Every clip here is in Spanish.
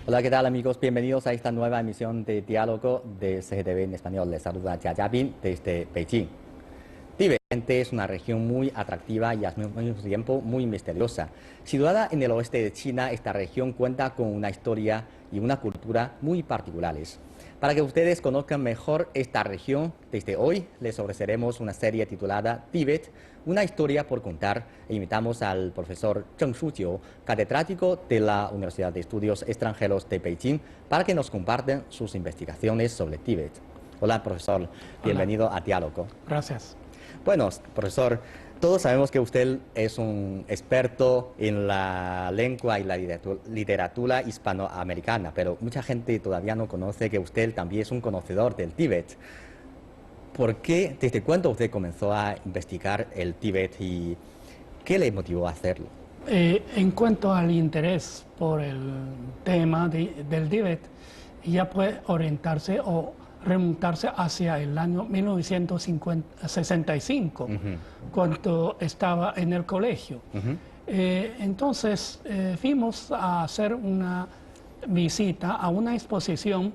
Hola, ¿qué tal amigos? Bienvenidos a esta nueva emisión de Diálogo de CGTV en español. Les saluda Jia Jiabin desde Beijing. Tíbet es una región muy atractiva y al mismo tiempo muy misteriosa. Situada en el oeste de China, esta región cuenta con una historia y una cultura muy particulares. Para que ustedes conozcan mejor esta región, desde hoy les ofreceremos una serie titulada Tíbet, una historia por contar, e invitamos al profesor Zheng Shujiu, catedrático de la Universidad de Estudios Extranjeros de Beijing, para que nos compartan sus investigaciones sobre Tíbet. Hola, profesor. Hola. Bienvenido a Diálogo. Gracias. Bueno, profesor, todos sabemos que usted es un experto en la lengua y la literatura hispanoamericana, pero mucha gente todavía no conoce que usted también es un conocedor del Tíbet. ¿Por qué, desde cuándo usted comenzó a investigar el Tíbet y qué le motivó a hacerlo? En cuanto al interés por el tema del Tíbet, ya puede orientarse o remontarse hacia el año 1965, cuando estaba en el colegio. Entonces fuimos a hacer una visita a una exposición.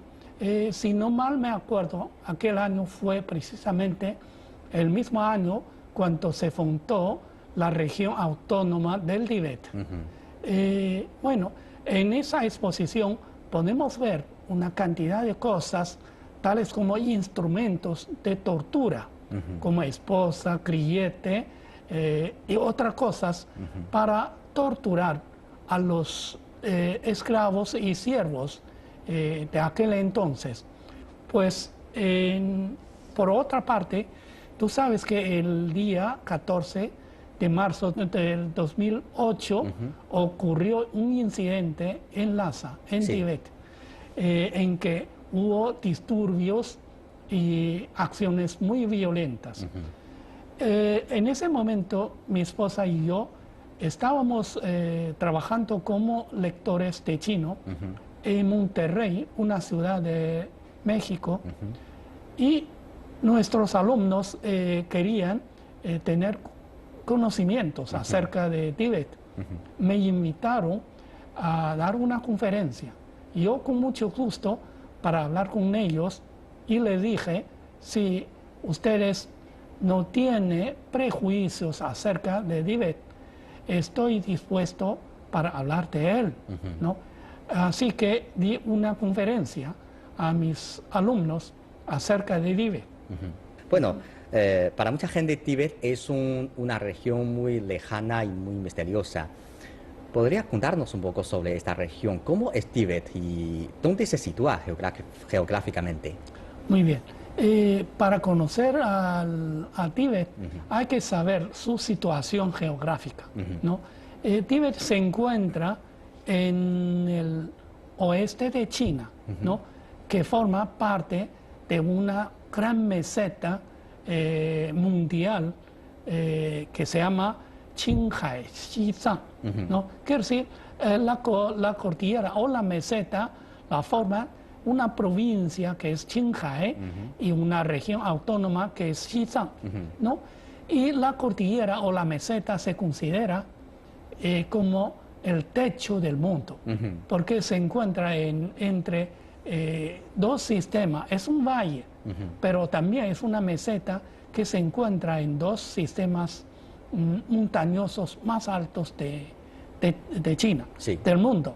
Si no mal me acuerdo, aquel año fue precisamente el mismo año cuando se fundó la región autónoma del Tíbet. Bueno, en esa exposición podemos ver una cantidad de cosas, tales como instrumentos de tortura, como esposa, grillete y otras cosas, para torturar a los esclavos y siervos de aquel entonces. Pues, por otra parte, tú sabes que el día 14 de marzo del 2008 ocurrió un incidente en Lhasa, en Tíbet, en que hubo disturbios y acciones muy violentas. En ese momento, mi esposa y yo estábamos trabajando como lectores de chino en Monterrey, una ciudad de México, y nuestros alumnos querían tener conocimientos acerca de Tíbet. Me invitaron a dar una conferencia. Yo con mucho gusto para hablar con ellos y les dije, si ustedes no tienen prejuicios acerca de Tíbet, estoy dispuesto para hablar de él, ¿no? Así que di una conferencia a mis alumnos acerca de Tíbet. Bueno, para mucha gente Tíbet es una región muy lejana y muy misteriosa. ¿Podría contarnos un poco sobre esta región? ¿Cómo es Tíbet y dónde se sitúa geográficamente? Muy bien. Para conocer a Tíbet hay que saber su situación geográfica, ¿no? Tíbet se encuentra en el oeste de China, ¿no? Que forma parte de una gran meseta mundial que se llama Qinghai Xizang, ¿no? Quiere decir, la cordillera o la meseta la forma una provincia que es Qinghai y una región autónoma que es Xizang, ¿no? Y la cordillera o la meseta se considera como el techo del mundo, porque se encuentra entre dos sistemas. Es un valle, pero también es una meseta que se encuentra en dos sistemas montañosos más altos de China, del mundo.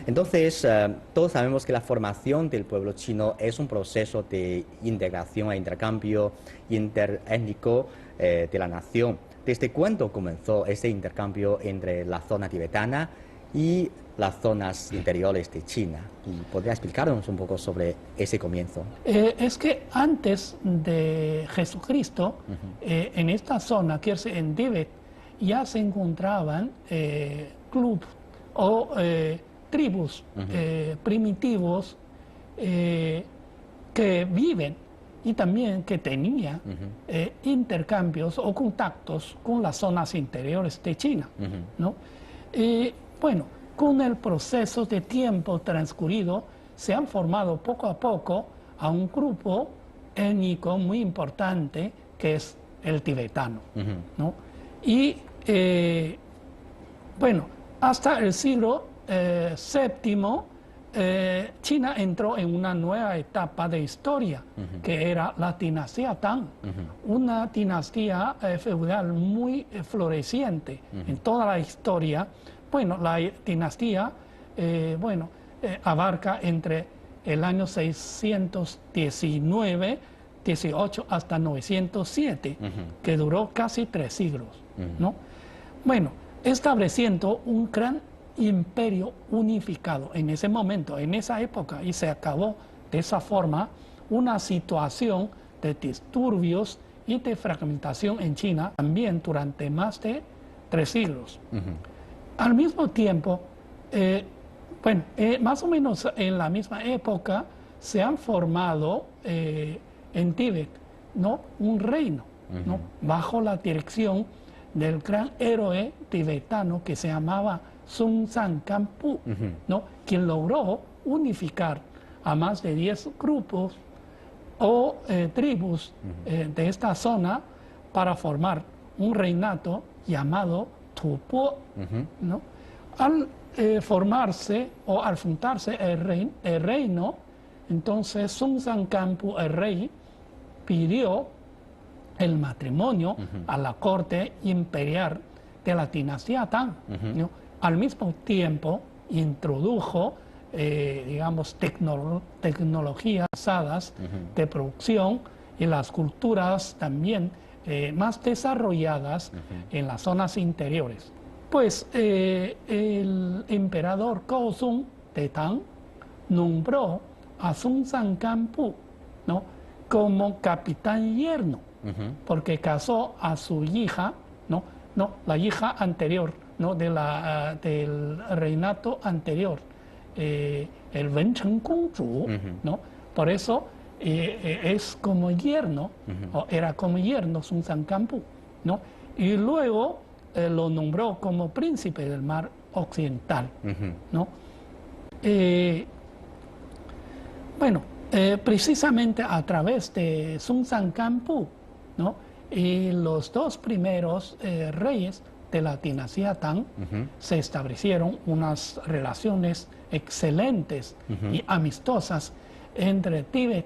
Entonces, todos sabemos que la formación del pueblo chino es un proceso de integración e intercambio interétnico de la nación. ¿Desde cuándo comenzó ese intercambio entre la zona tibetana y las zonas interiores de China. ¿Y podría explicarnos un poco sobre ese comienzo? Es que antes de Jesucristo, en esta zona, que es en Tíbet, ya se encontraban clubes o tribus primitivos que viven y también que tenían intercambios o contactos con las zonas interiores de China, ¿no? Bueno, con el proceso de tiempo transcurrido, se han formado poco a poco a un grupo étnico muy importante que es el tibetano, ¿no? Y bueno, hasta el siglo VII, China entró en una nueva etapa de historia, que era la dinastía Tang, una dinastía feudal muy floreciente en toda la historia. Bueno, la dinastía abarca entre el año 619, 18 hasta 907, que duró casi 3 siglos, ¿no? Bueno, estableciendo un gran imperio unificado en ese momento, en esa época, y se acabó de esa forma una situación de disturbios y de fragmentación en China también durante más de 3 siglos. Al mismo tiempo, más o menos en la misma época se han formado en Tíbet, ¿no?, un reino, ¿no?, bajo la dirección del gran héroe tibetano que se llamaba Sun Sankampu, ¿no?, quien logró unificar a más de 10 grupos o tribus de esta zona para formar un reinato llamado Tupo, ¿no? Al formarse o al fundarse el reino, entonces Sun Sankampu, el rey, pidió el matrimonio a la corte imperial de la dinastía Tang, ¿no? Al mismo tiempo introdujo, digamos, tecnologías avanzadas de producción y las culturas también más desarrolladas en las zonas interiores. Pues el emperador Gaozong de Tang nombró a Sun Sankampu, ¿no?, como capitán yerno, porque casó a su hija, la hija anterior, ¿no?, del reinato anterior, el Wencheng Gongzhu, ¿no? Por eso es como yerno, o era como yerno Sun Sankampu, ¿no? Y luego lo nombró como príncipe del mar occidental, ¿no? Precisamente a través de Sun Sankampu, ¿no?, y los dos primeros reyes de la dinastía Tang se establecieron unas relaciones excelentes y amistosas entre Tíbet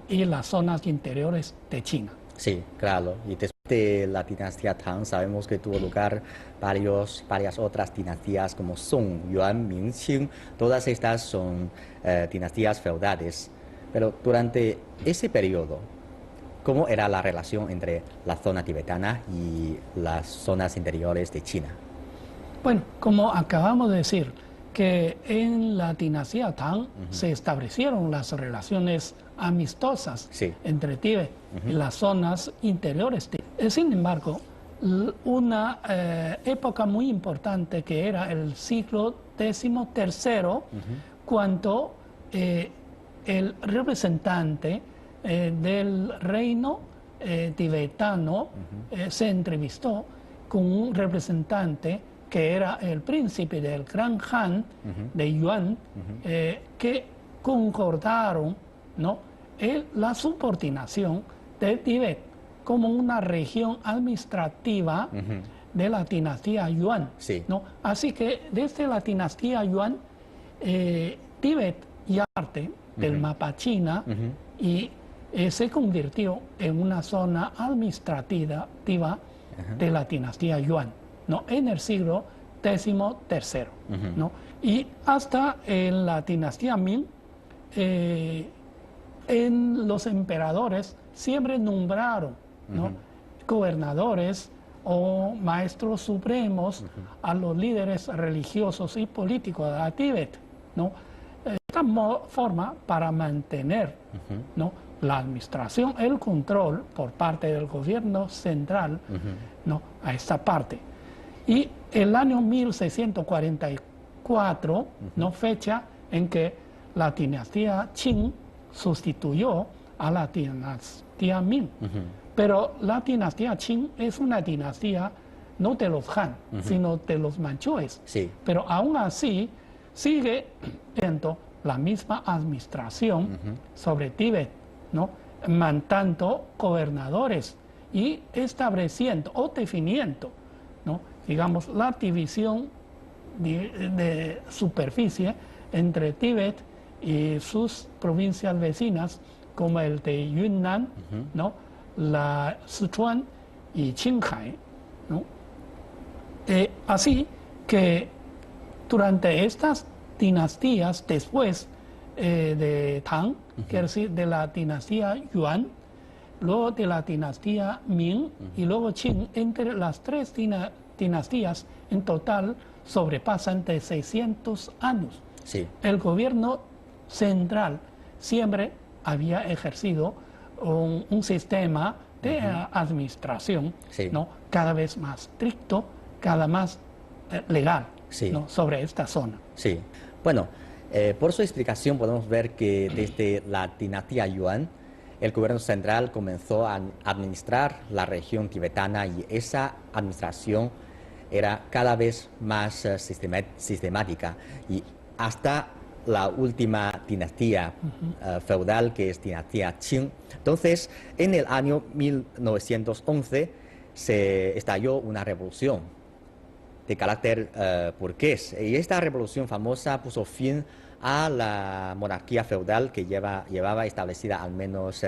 y las zonas interiores de China. Sí, claro. Y después de la dinastía Tang sabemos que tuvo lugar varias otras dinastías como Song, Yuan, Ming, Qing. Todas estas son dinastías feudales. Pero durante ese periodo, ¿cómo era la relación entre la zona tibetana y las zonas interiores de China? Bueno, como acabamos de decir, que en la dinastía Tang se establecieron las relaciones amistosas entre Tíbet y las zonas interiores. Sin embargo, una época muy importante que era el siglo XIII, cuando el representante del reino tibetano se entrevistó con un representante que era el príncipe del Gran Han de Yuan, que concordaron, ¿no?, la subordinación de Tíbet como una región administrativa de la dinastía Yuan, ¿no? Así que desde la dinastía Yuan, Tíbet ya parte del mapa China y se convirtió en una zona administrativa de la dinastía Yuan, ¿no?, en el siglo XIII, ¿no? Y hasta en la dinastía Ming, los emperadores siempre nombraron, ¿no?, gobernadores o maestros supremos a los líderes religiosos y políticos de Tíbet, ¿no? Esta forma para mantener, ¿no?, la administración, el control por parte del gobierno central, ¿no?, a esta parte. Y el año 1644, ¿no?, fecha en que la dinastía Qing sustituyó a la dinastía Ming. Pero la dinastía Qing es una dinastía no de los Han, sino de los manchúes. Sí. Pero aún así sigue siendo la misma administración sobre Tíbet, ¿no?, mandando gobernadores y estableciendo o definiendo, ¿no?, digamos, la división de superficie entre Tíbet y sus provincias vecinas, como el de Yunnan, ¿no?, la Sichuan y Qinghai, ¿no? Así que durante estas dinastías, después de Tang, quiere decir de la dinastía Yuan, luego de la dinastía Ming y luego Qing, entre las tres dinastías en total sobrepasan de 600 años. Sí. El gobierno central siempre había ejercido un sistema de administración, Sí, ¿no?, cada vez más estricto, cada más legal, sí, ¿no?, sobre esta zona. Sí. Bueno, por su explicación podemos ver que desde la dinastía Yuan, el gobierno central comenzó a administrar la región tibetana y esa administración era cada vez más sistemática y hasta la última dinastía feudal, que es dinastía Qing. Entonces, en el año 1911 se estalló una revolución de carácter burgués, y esta revolución famosa puso fin a la monarquía feudal que llevaba establecida al menos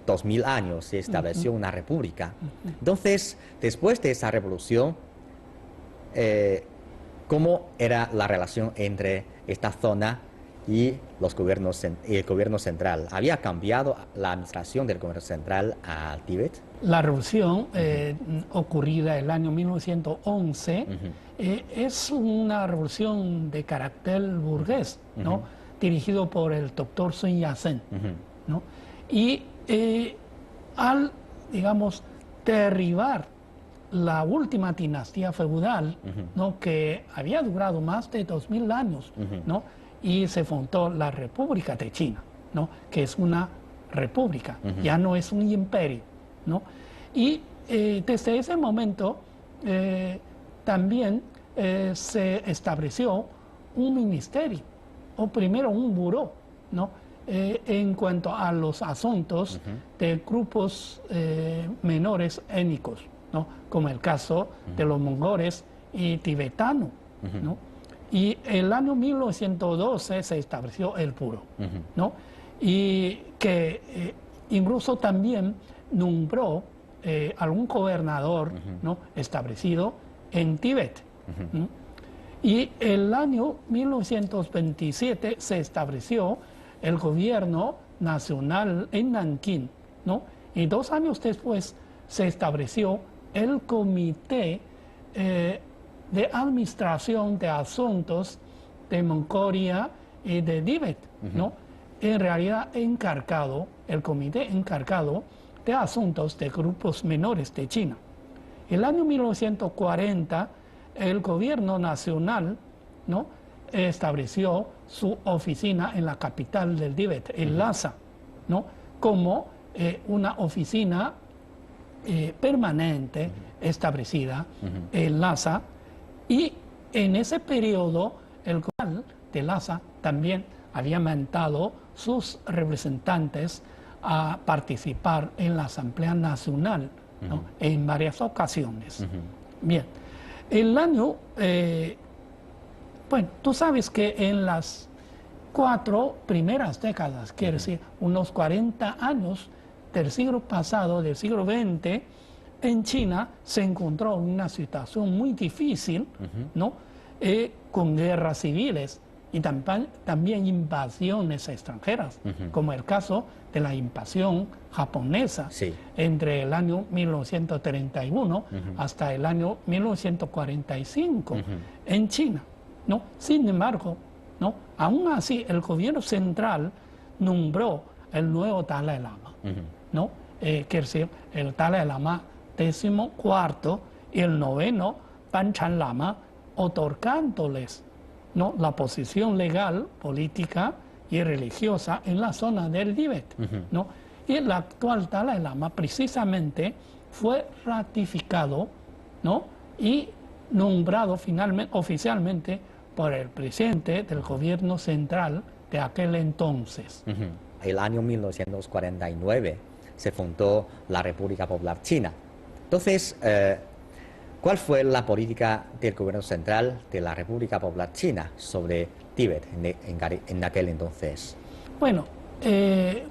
2000 años. Se estableció una república. Entonces, después de esa revolución, ¿cómo era la relación entre esta zona y el gobierno central? ¿Había cambiado la administración del gobierno central al Tíbet? La revolución ocurrida el año 1911 es una revolución de carácter burgués, ¿no?, dirigido por el doctor Sun Yat-sen, ¿no? Y al, digamos, derribar la última dinastía feudal, ¿no?, que había durado más de 2000 años, ¿no?, y se fundó la República de China, ¿no?, que es una república, ya no es un imperio, ¿no? Y desde ese momento también se estableció un ministerio, o primero un buró, ¿no?, en cuanto a los asuntos de grupos menores étnicos, ¿no?, como el caso de los mongoles y tibetanos, ¿no? Y el año 1912 se estableció el buró, ¿no?, y que incluso también nombró algún gobernador, ¿no?, establecido en Tíbet. Y el año 1927 se estableció el gobierno nacional en Nankín, ¿no?, y 2 años después se estableció el Comité de Administración de Asuntos de Mongolia y de Tíbet, ¿no?, en realidad el comité encargado de asuntos de grupos menores de China. El año 1940, el gobierno nacional, ¿no?, estableció su oficina en la capital del Tíbet, en Lhasa, ¿no?, como una oficina permanente establecida en Lhasa, y en ese periodo el gobierno de Lhasa también había mandado sus representantes a participar en la Asamblea Nacional, ¿no?, en varias ocasiones. Bien, el año, bueno, tú sabes que en las 4 primeras décadas, quiere decir unos 40 años del siglo pasado, del siglo XX, en China se encontró una situación muy difícil, ¿no?, con guerras civiles, y también invasiones extranjeras, como el caso de la invasión japonesa entre el año 1931 hasta el año 1945 en China, ¿no? Sin embargo, ¿no? Aún así, el gobierno central nombró el nuevo Dalai Lama, ¿no? Quiere decir, el Dalai Lama 14º y el 9º Panchen Lama, otorgándoles, ¿no?, la posición legal, política y religiosa en la zona del Tíbet, ¿no? Y el actual Dalai Lama precisamente fue ratificado, ¿no?, y nombrado finalmente, oficialmente por el presidente del gobierno central de aquel entonces. El año 1949 se fundó la República Popular China. Entonces, ¿cuál fue la política del gobierno central de la República Popular China sobre Tíbet en aquel entonces? Bueno,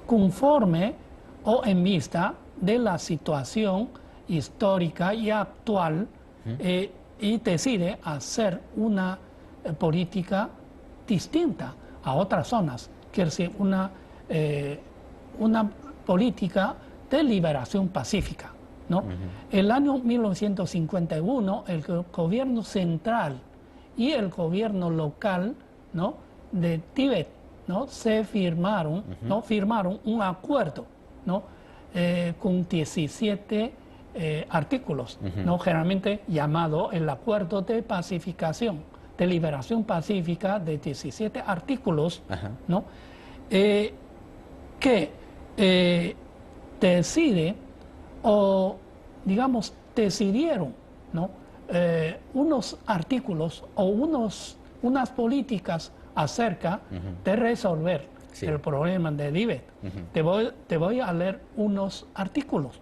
conforme o en vista de la situación histórica y actual, y decide hacer una política distinta a otras zonas, quiere decir una política de liberación pacífica, ¿no? El año 1951 el gobierno central y el gobierno local, ¿no?, de Tíbet, ¿no?, se firmaron, ¿no?, firmaron un acuerdo, ¿no?, con 17 artículos, ¿no?, generalmente llamado el acuerdo de pacificación, de liberación pacífica, de 17 artículos, ¿no?, que decide o, digamos, decidieron, ¿no?, unos artículos o unas políticas acerca de resolver el problema de Tíbet. Te voy a leer unos artículos.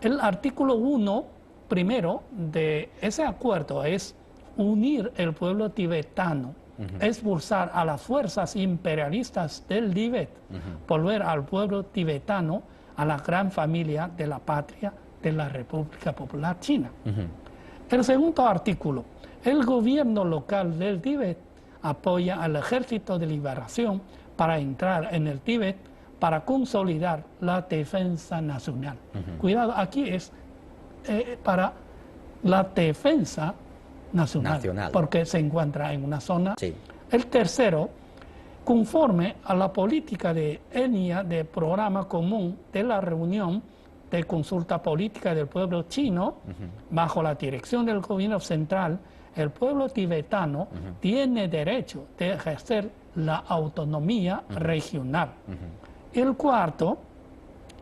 El artículo 1, primero, de ese acuerdo es unir el pueblo tibetano, expulsar a las fuerzas imperialistas del Tíbet, volver al pueblo tibetano a la gran familia de la patria de la República Popular China. El segundo artículo, el gobierno local del Tíbet apoya al Ejército de Liberación para entrar en el Tíbet para consolidar la defensa nacional. Cuidado, aquí es para la defensa nacional, porque se encuentra en una zona. El tercero, conforme a la política de etnia de programa común de la reunión de consulta política del pueblo chino, bajo la dirección del gobierno central, el pueblo tibetano tiene derecho de ejercer la autonomía regional. El cuarto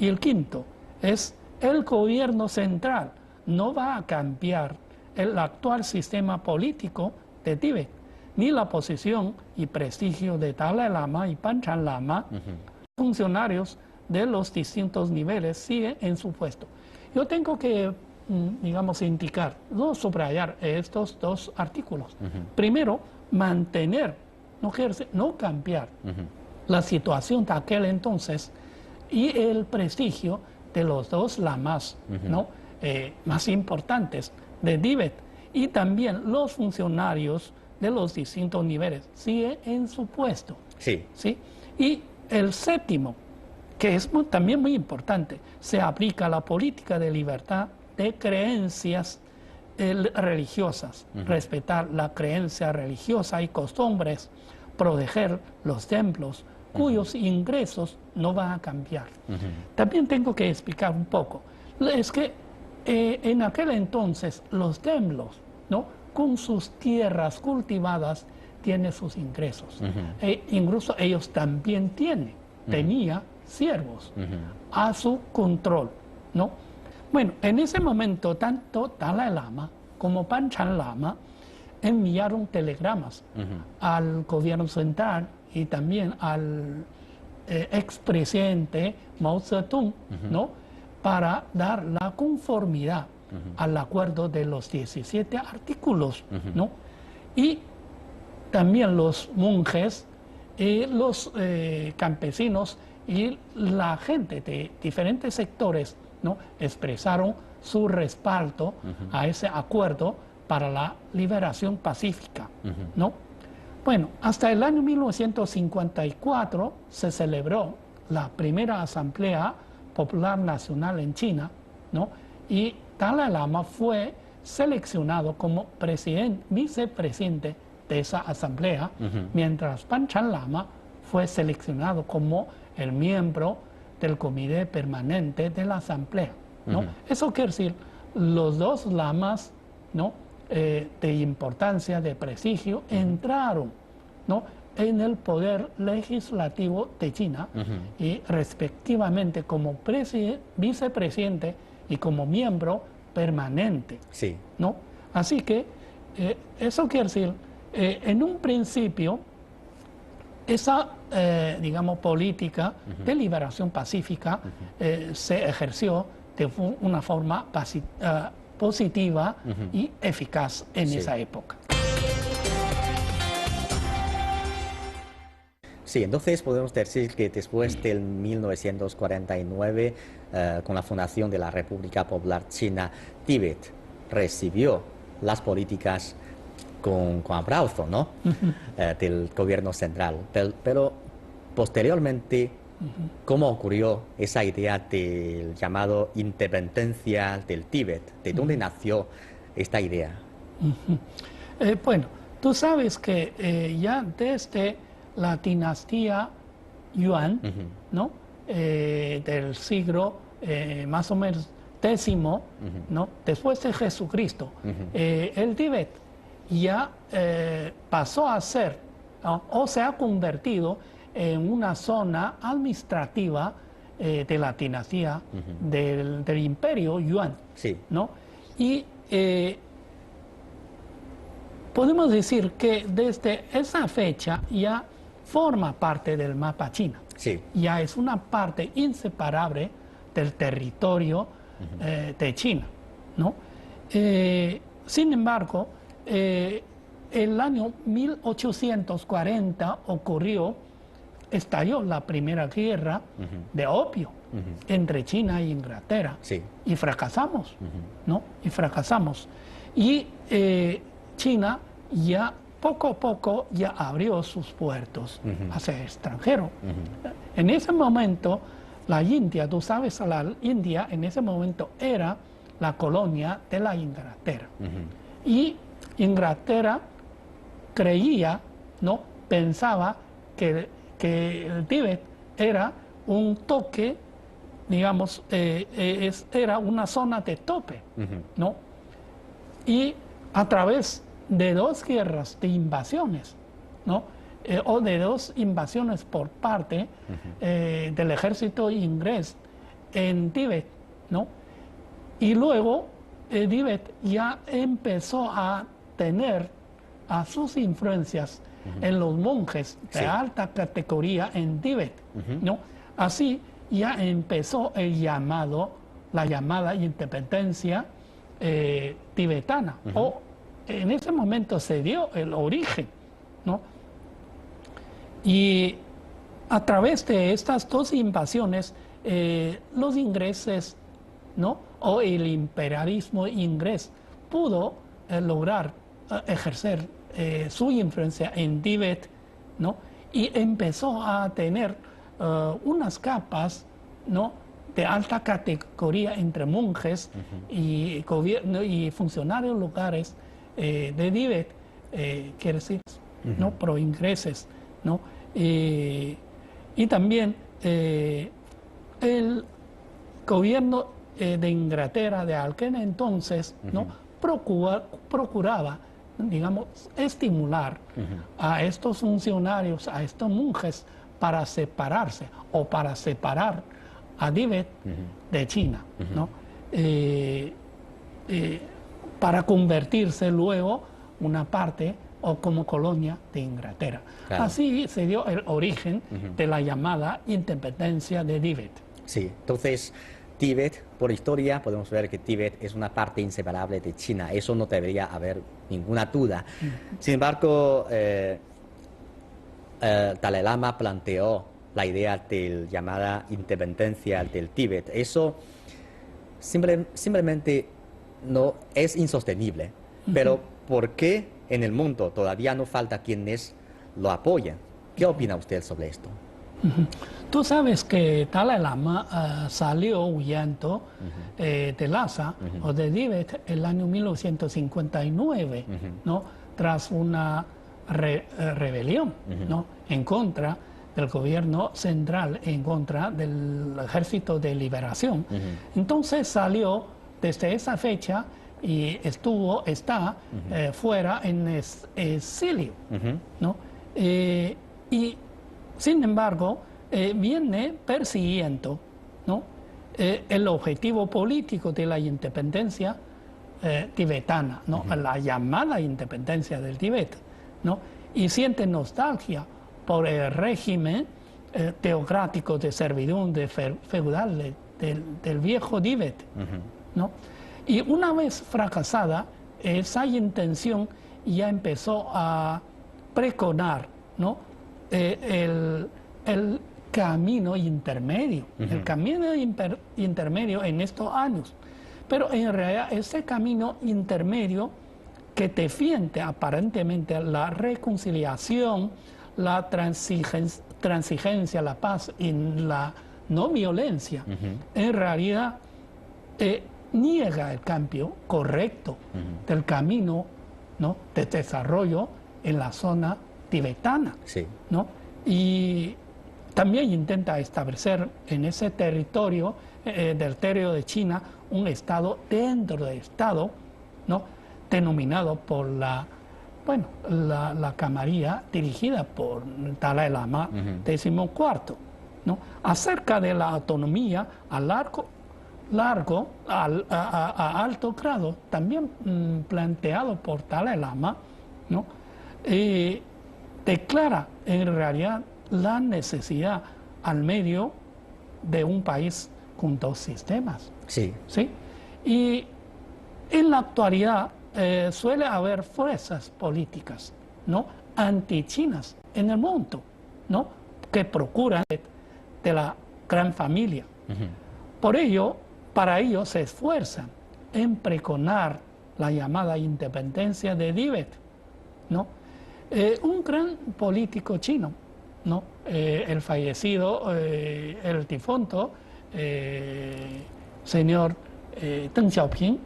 y el quinto es el gobierno central no va a cambiar el actual sistema político de Tíbet, ni la posición y prestigio de Dalai Lama y Panchen Lama. Funcionarios de los distintos niveles siguen en su puesto. Yo tengo que, digamos, indicar, subrayar estos dos artículos. Primero, mantener, no cambiar la situación de aquel entonces y el prestigio de los dos lamas, ¿no?, más importantes de Tíbet, y también los funcionarios de los distintos niveles siguen en su puesto. ¿Sí? Y el séptimo, que es también muy importante, se aplica la política de libertad de creencias religiosas, respetar la creencia religiosa y costumbres, proteger los templos, cuyos ingresos no van a cambiar. También tengo que explicar un poco. Es que en aquel entonces los templos, ¿no?, con sus tierras cultivadas, tienen sus ingresos. Incluso ellos también tenían siervos a su control, ¿no? Bueno, en ese momento tanto Dalai Lama como Panchen Lama enviaron telegramas al gobierno central y también al expresidente Mao Zedong, ¿no?, para dar la conformidad al acuerdo de los 17 artículos, ¿no? Y también los monjes, los campesinos y la gente de diferentes sectores, ¿no?, expresaron su respaldo a ese acuerdo para la liberación pacífica, ¿no? Bueno, hasta el año 1954 se celebró la primera Asamblea Popular Nacional en China, ¿no? Y Dalai Lama fue seleccionado como vicepresidente de esa asamblea, mientras Panchen Lama fue seleccionado como el miembro del comité permanente de la asamblea, ¿no? Eso quiere decir, los dos lamas, ¿no?, de importancia, de prestigio, entraron, ¿no?, en el poder legislativo de China y respectivamente como vicepresidente y como miembro permanente, Sí. ¿no? Así que eso quiere decir, en un principio, esa, digamos, política de liberación pacífica se ejerció de una forma positiva y eficaz en esa época. Sí, entonces podemos decir que después del 1949, con la fundación de la República Popular China, Tíbet recibió las políticas con aplauso, ¿no? Del gobierno central. Pero posteriormente, ¿cómo ocurrió esa idea del llamado independencia del Tíbet? ¿De dónde nació esta idea? Bueno, tú sabes que ya desde la dinastía Yuan, ¿no?, del siglo más o menos décimo, ¿no?, después de Jesucristo, el Tíbet ya pasó a ser, ¿no?, o se ha convertido en una zona administrativa de la dinastía del imperio Yuan, Sí. ¿no? Y podemos decir que desde esa fecha ya forma parte del mapa chino. Sí. Ya es una parte inseparable del territorio de China, ¿no? Sin embargo, el año 1840 estalló la primera guerra de opio entre China e Inglaterra. Sí. Y fracasamos, ¿no? Y fracasamos. Y China ya poco a poco ya abrió sus puertos hacia el extranjero. En ese momento, la India, tú sabes, la India en ese momento era la colonia de la Inglaterra. Y Inglaterra creía, ¿no?, pensaba que el Tíbet era un toque, digamos, era una zona de tope, ¿no? Y a través de dos guerras de invasiones, ¿no?, o de dos invasiones por parte del ejército inglés en Tíbet, ¿no? Y luego Tíbet ya empezó a tener a sus influencias en los monjes de alta categoría en Tíbet, ¿no? Así ya empezó la llamada independencia tibetana, o en ese momento se dio el origen, ¿no? Y a través de estas dos invasiones, los ingleses, ¿no?, o el imperialismo inglés pudo lograr ejercer su influencia en Tíbet, ¿no?, y empezó a tener unas capas, ¿no?, de alta categoría entre monjes y gobierno y funcionarios locales de Tíbet, quiere decir, ¿no?, pro-ingleses, ¿no? Y también el gobierno de Inglaterra de aquel entonces, ¿no?, procuraba, digamos, estimular a estos funcionarios, a estos monjes, para separarse o para separar a Tíbet de China, ¿no? Para convertirse luego una parte o como colonia de Inglaterra. Claro. Así se dio el origen de la llamada independencia de Tíbet. Sí, entonces Tíbet, por historia, podemos ver que Tíbet es una parte inseparable de China. Eso no debería haber ninguna duda. Sin embargo, Dalai Lama planteó la idea de la llamada independencia del Tíbet. Eso simplemente no es insostenible. Pero ¿por qué en el mundo todavía no falta quienes lo apoyan. ¿Qué opina usted sobre esto? Tú sabes que Dalai Lama salió huyendo de Lhasa o de Tíbet el año 1959, ¿no? Tras una rebelión, ¿no? En contra del gobierno central, en contra del Ejército de Liberación. Entonces salió desde esa fecha y está fuera en exilio, ¿no? Y sin embargo, viene persiguiendo, ¿no? El objetivo político de la independencia tibetana, ¿no? La llamada independencia del Tíbet, ¿no? Y siente nostalgia por el régimen teocrático de servidumbre feudal del viejo Tíbet, ¿no? Y una vez fracasada, esa intención ya empezó a pregonar, ¿no? El camino intermedio, el camino intermedio en estos años. Pero en realidad ese camino intermedio que defiende aparentemente la reconciliación, la transigencia, la paz y la no violencia, en realidad niega el cambio correcto del camino, ¿no? De desarrollo en la zona tibetana, ¿no? Y también intenta establecer en ese territorio, del territorio de China, un estado dentro del estado, ¿no? Denominado por la camarilla dirigida por Dalai Lama XIV, ¿no? Acerca de la autonomía a alto grado, también planteado por Dalai Lama, ¿no? Declara en realidad la necesidad al medio de un país con dos sistemas. ¿Sí? Y en la actualidad suele haber fuerzas políticas, ¿no? Antichinas en el mundo, ¿no? Que procuran de la gran familia. Para ello se esfuerzan en pregonar la llamada independencia de Tíbet, ¿no? Un gran político chino, ¿no? El fallecido, el difunto señor Deng Xiaoping,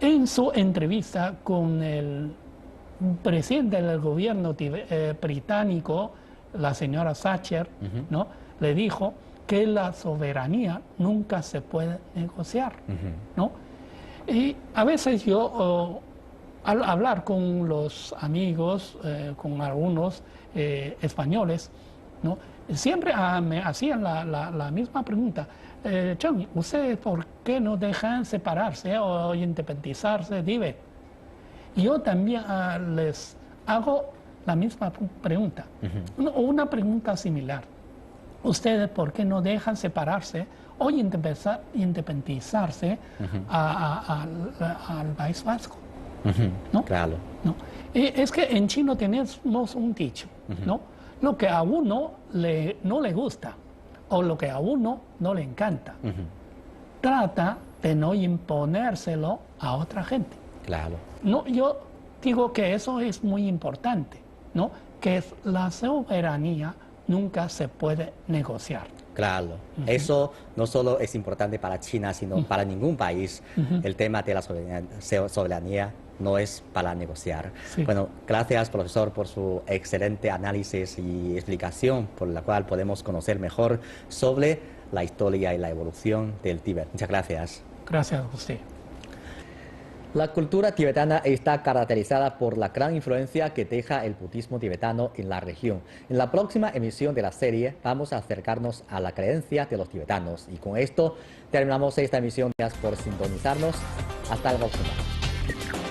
en su entrevista con el presidente del gobierno británico, la señora Thatcher, ¿no? Le dijo que la soberanía nunca se puede negociar, ¿no? Y a veces yo, al hablar con los amigos, con algunos españoles, ¿no? Siempre me hacían la misma pregunta. Chang, ¿ustedes por qué no dejan separarse o independizarse de Tíbet? Y yo también les hago la misma pregunta, una pregunta similar. ¿Ustedes por qué no dejan separarse o independizarse al País Vasco? ¿No? Claro. ¿No? Es que en chino tenemos un dicho, ¿no? Lo que a uno no le gusta o lo que a uno no le encanta, trata de no imponérselo a otra gente. Claro. No, yo digo que eso es muy importante, ¿no? Que la soberanía nunca se puede negociar. Claro, eso no solo es importante para China, sino para ningún país. El tema de la soberanía no es para negociar. Bueno, gracias, profesor, por su excelente análisis y explicación, por la cual podemos conocer mejor sobre la historia y la evolución del Tíbet. Muchas gracias. Gracias a usted. La cultura tibetana está caracterizada por la gran influencia que deja el budismo tibetano en la región. En la próxima emisión de la serie vamos a acercarnos a la creencia de los tibetanos. Y con esto terminamos esta emisión. Gracias por sintonizarnos. Hasta la próxima.